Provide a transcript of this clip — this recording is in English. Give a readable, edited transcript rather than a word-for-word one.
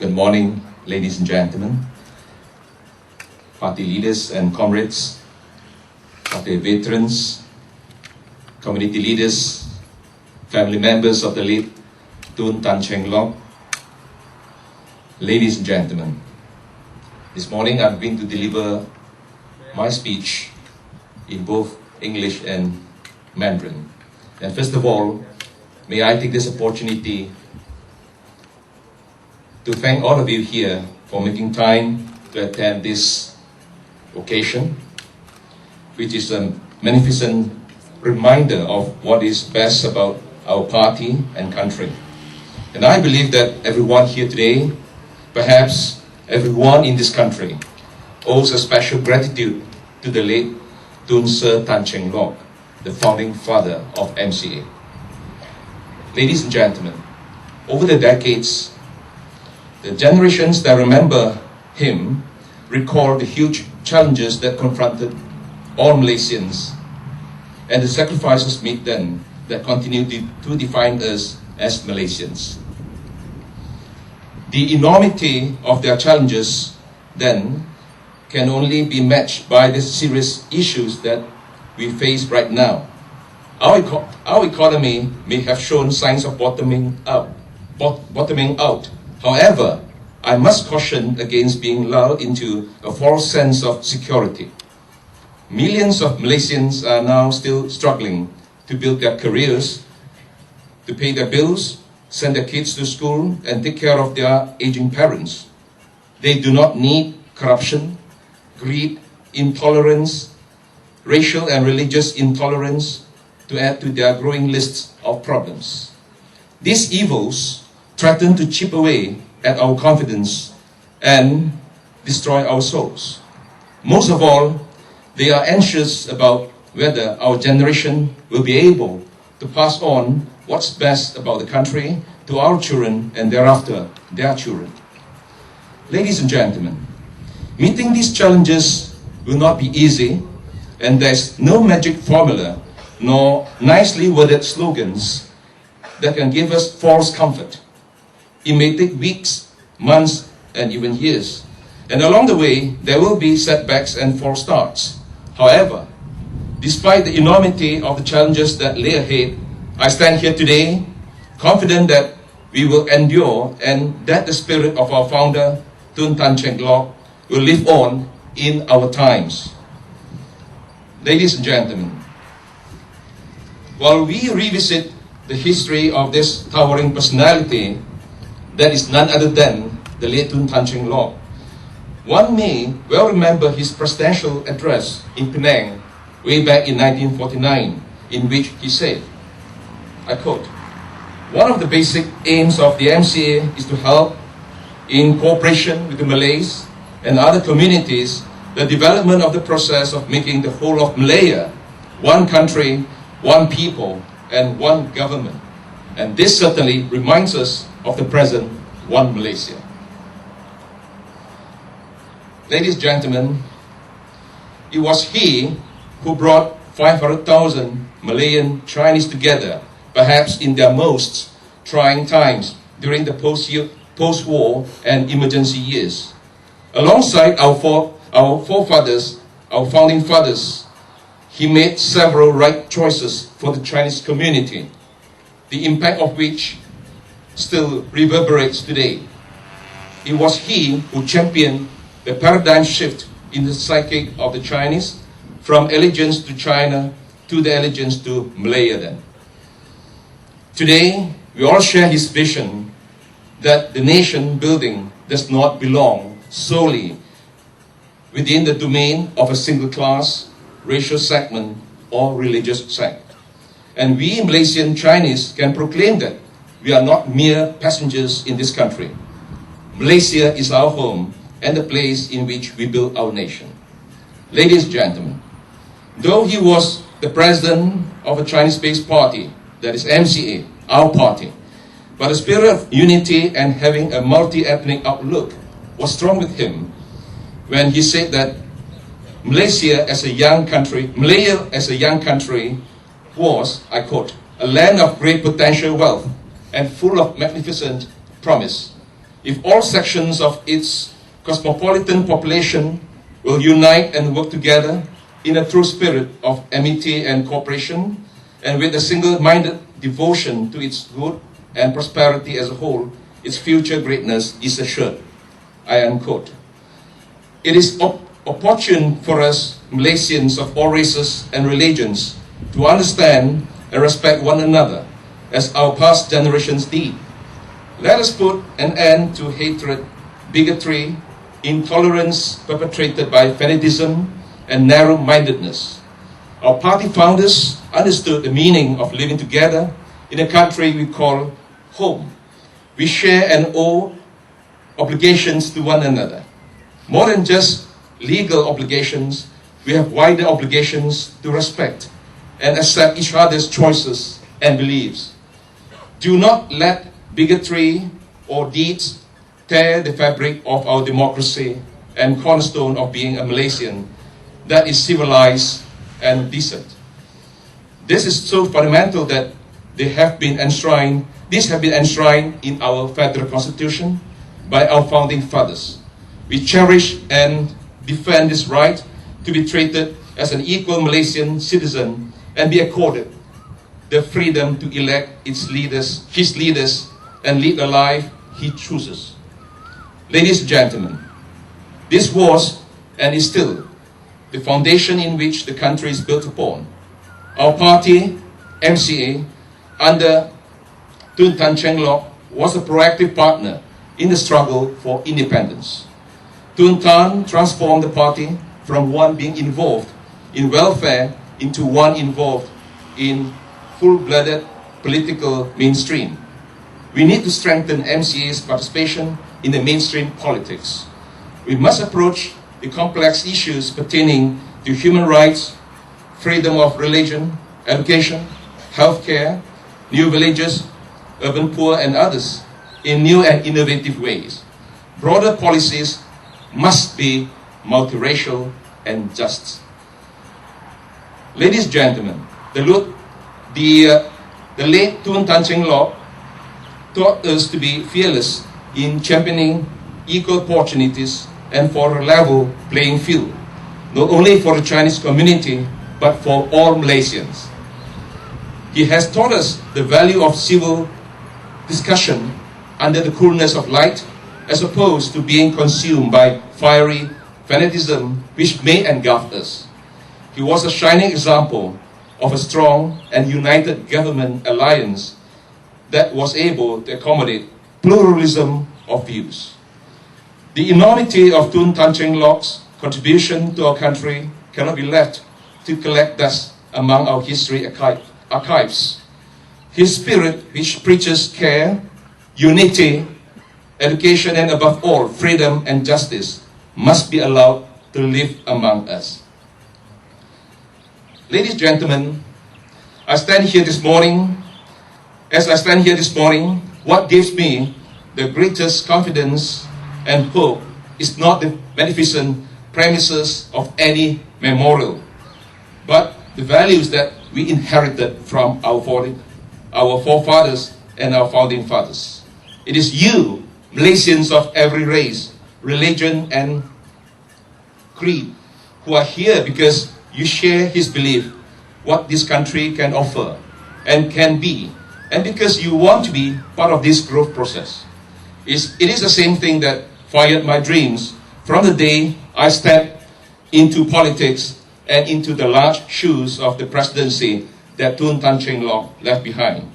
Good morning, ladies and gentlemen, party leaders and comrades, party veterans, community leaders, family members of the late Tun Tan Cheng Lok. Ladies and gentlemen, this morning I'm going to deliver my speech in both English and Mandarin. And first of all, may I take this opportunity to thank all of you here for making time to attend this occasion, which is a magnificent reminder of what is best about our party and country. And I believe that everyone here today, perhaps everyone in this country, owes a special gratitude to the late Tun Sir Tan Cheng Lok, the founding father of MCA. Ladies and gentlemen, over the decades, the generations that remember him recall the huge challenges that confronted all Malaysians and the sacrifices made then that continue to define us as Malaysians. The enormity of their challenges then can only be matched by the serious issues that we face right now. Our economy may have shown signs of bottoming out. However, I must caution against being lulled into a false sense of security. Millions of Malaysians are now still struggling to build their careers, to pay their bills, send their kids to school, and take care of their aging parents. They do not need corruption, greed, intolerance, racial and religious intolerance to add to their growing lists of problems. These evils threaten to chip away at our confidence and destroy our souls. Most of all, they are anxious about whether our generation will be able to pass on what's best about the country to our children and thereafter their children. Ladies and gentlemen, meeting these challenges will not be easy, and there's no magic formula nor nicely worded slogans that can give us false comfort. It may take weeks, months, and even years. And along the way, there will be setbacks and false starts. However, despite the enormity of the challenges that lay ahead, I stand here today confident that we will endure and that the spirit of our founder, Tun Tan Cheng Lok, will live on in our times. Ladies and gentlemen, while we revisit the history of this towering personality that is none other than the late Tun Tan Cheng Lok, one may well remember his presidential address in Penang way back in 1949, in which he said, I quote, "One of the basic aims of the MCA is to help, in cooperation with the Malays and other communities, the development of the process of making the whole of Malaya one country, one people, and one government." And this certainly reminds us of the present one Malaysia. Ladies and gentlemen, it was he who brought 500,000 Malayan Chinese together, perhaps in their most trying times during the post-war and emergency years. Alongside our forefathers, our founding fathers, he made several right choices for the Chinese community, the impact of which still reverberates today. It was he who championed the paradigm shift in the psyche of the Chinese from allegiance to China to the allegiance to Malaya then. Today, we all share his vision that the nation building does not belong solely within the domain of a single class, racial segment, or religious sect. And we Malaysian Chinese can proclaim that we are not mere passengers in this country. Malaysia is our home and the place in which we build our nation. Ladies and gentlemen, though he was the president of a Chinese-based party, that is MCA, our party, but the spirit of unity and having a multi-ethnic outlook was strong with him when he said that Malaya as a young country was, I quote, "a land of great potential wealth and full of magnificent promise. If all sections of its cosmopolitan population will unite and work together in a true spirit of amity and cooperation, and with a single-minded devotion to its good and prosperity as a whole, its future greatness is assured. I unquote. It is opportune for us, Malaysians of all races and religions, to understand and respect one another as our past generations did. Let us put an end to hatred, bigotry, intolerance perpetrated by fanatism and narrow-mindedness. Our party founders understood the meaning of living together in a country we call home. We share and owe obligations to one another. More than just legal obligations, we have wider obligations to respect and accept each other's choices and beliefs. Do not let bigotry or deeds tear the fabric of our democracy and cornerstone of being a Malaysian that is civilized and decent. This is so fundamental that these have been enshrined in our federal constitution by our founding fathers. We cherish and defend this right to be treated as an equal Malaysian citizen and be accorded the freedom to elect his leaders and lead the life he chooses. Ladies and gentlemen, this was and is still the foundation in which the country is built upon. Our party, MCA, under Tun Tan Cheng Lock, was a proactive partner in the struggle for independence. Tun Tan transformed the party from one being involved in welfare into one involved in full-blooded political mainstream. We need to strengthen MCA's participation in the mainstream politics. We must approach the complex issues pertaining to human rights, freedom of religion, education, healthcare, new villages, urban poor, and others in new and innovative ways. Broader policies must be multiracial and just. Ladies and gentlemen, the late Tun Tan Cheng Lock taught us to be fearless in championing equal opportunities and for a level playing field, not only for the Chinese community, but for all Malaysians. He has taught us the value of civil discussion under the coolness of light, as opposed to being consumed by fiery fanaticism which may engulf us. He was a shining example of a strong and united government alliance that was able to accommodate pluralism of views. The enormity of Tun Tan Cheng Lock's contribution to our country cannot be left to collect dust among our history archives. His spirit, which preaches care, unity, education, and above all, freedom and justice, must be allowed to live among us. Ladies and gentlemen, as I stand here this morning, what gives me the greatest confidence and hope is not the magnificent premises of any memorial, but the values that we inherited from our forefathers and our founding fathers. It is you, Malaysians of every race, religion, and creed, who are here because you share his belief what this country can offer and can be, and because you want to be part of this growth process. It is the same thing that fired my dreams from the day I stepped into politics and into the large shoes of the presidency that Tun Tan Cheng Lock left behind.